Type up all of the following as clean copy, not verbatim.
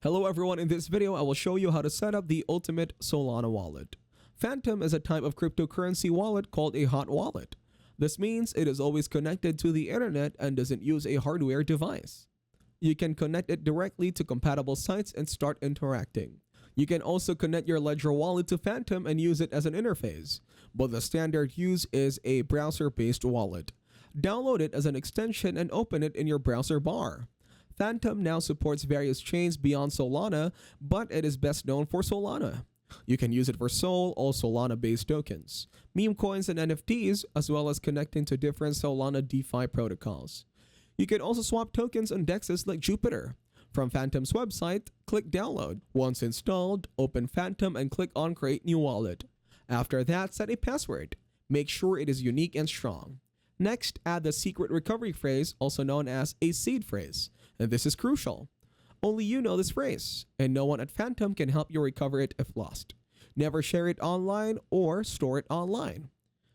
Hello everyone, in this video I will show you how to set up the ultimate Solana wallet. Phantom is a type of cryptocurrency wallet called a hot wallet. This means it is always connected to the internet and doesn't use a hardware device. You can connect it directly to compatible sites and start interacting. You can also connect your Ledger wallet to Phantom and use it as an interface, but the standard use is a browser-based wallet. Download it as an extension and open it in your browser bar. Phantom now supports various chains beyond Solana, but it is best known for Solana. You can use it for Sol or Solana-based tokens, meme coins and NFTs, as well as connecting to different Solana DeFi protocols. You can also swap tokens on dexes like Jupiter. From Phantom's website, click Download. Once installed, open Phantom and click on Create New Wallet. After that, set a password. Make sure it is unique and strong. Next, add the secret recovery phrase, also known as a seed phrase. And this is crucial. Only you know this phrase, and no one at Phantom can help you recover it if lost. Never share it online or store it online.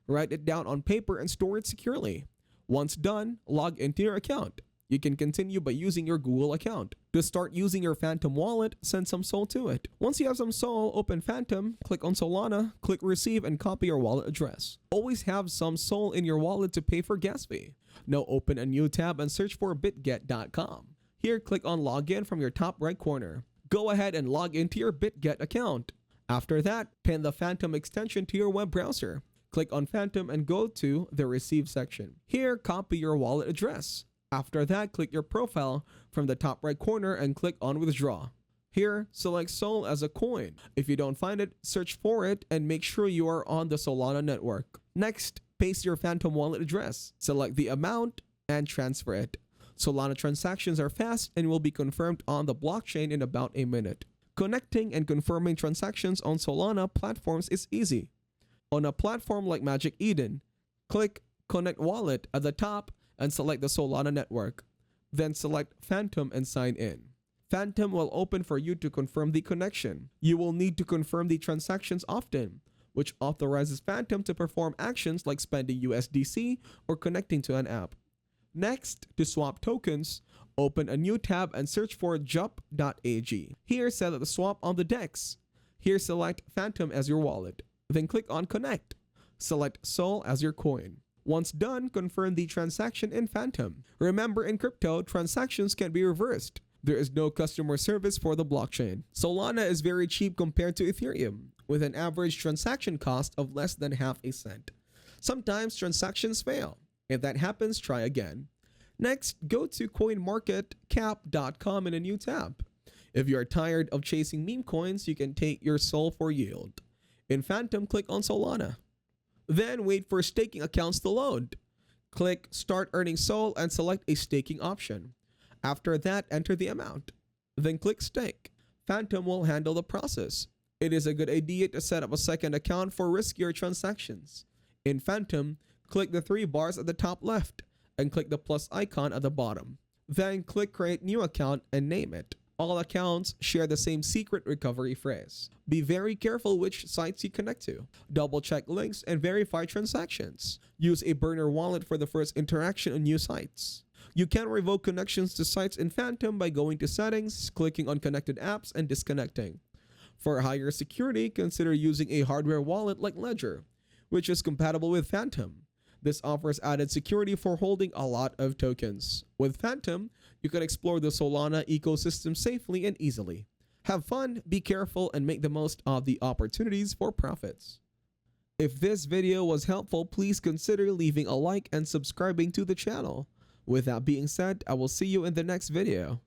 Write it down on paper and store it securely. Once done, log into your account. You can continue by using your Google account. To start using your Phantom wallet, send some Sol to it. Once you have some Sol, open Phantom, click on Solana, click Receive, and copy your wallet address. Always have some Sol in your wallet to pay for gas fee. Now open a new tab and search for bitget.com. Here, click on Login from your top right corner. Go ahead and log into your BitGet account. After that, pin the Phantom extension to your web browser. Click on Phantom and go to the Receive section. Here, copy your wallet address. After that, click your profile from the top right corner and click on Withdraw. Here, select Sol as a coin. If you don't find it, search for it and make sure you are on the Solana network. Next, paste your Phantom wallet address. Select the amount and transfer it. Solana transactions are fast and will be confirmed on the blockchain in about a minute. Connecting and confirming transactions on Solana platforms is easy. On a platform like Magic Eden, click Connect Wallet at the top and select the Solana network. Then select Phantom and sign in. Phantom will open for you to confirm the connection. You will need to confirm the transactions often, which authorizes Phantom to perform actions like spending USDC or connecting to an app. Next, to swap tokens, open a new tab and search for jup.ag. Here, set up the swap on the DEX. Here, select Phantom as your wallet. Then click on Connect. Select Sol as your coin. Once done, confirm the transaction in Phantom. Remember, in crypto, transactions can be reversed. There is no customer service for the blockchain. Solana is very cheap compared to Ethereum, with an average transaction cost of less than half a cent. Sometimes transactions fail. If that happens, try again. Next, go to coinmarketcap.com in a new tab. If you are tired of chasing meme coins, you can take your Sol for yield. In Phantom, click on Solana. Then wait for staking accounts to load. Click Start Earning Sol and select a staking option. After that, enter the amount. Then click Stake. Phantom will handle the process. It is a good idea to set up a second account for riskier transactions. In Phantom, click the three bars at the top left and click the plus icon at the bottom. Then click Create New Account and name it. All accounts share the same secret recovery phrase. Be very careful which sites you connect to. Double check links and verify transactions. Use a burner wallet for the first interaction on new sites. You can revoke connections to sites in Phantom by going to Settings, clicking on Connected Apps, and disconnecting. For higher security, consider using a hardware wallet like Ledger, which is compatible with Phantom. This offers added security for holding a lot of tokens. With Phantom, you can explore the Solana ecosystem safely and easily. Have fun, be careful, and make the most of the opportunities for profits. If this video was helpful, please consider leaving a like and subscribing to the channel. With that being said, I will see you in the next video.